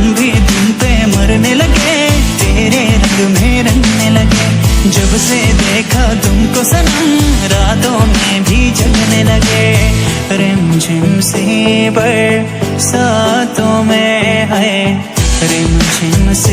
भी तुम पे मरने लगे, तेरे रंग में रंगने लगे। जब से देखा तुमको सनम, रातों में भी जगने लगे। रिमझिम सी बरसातों में है, रिमझिम सी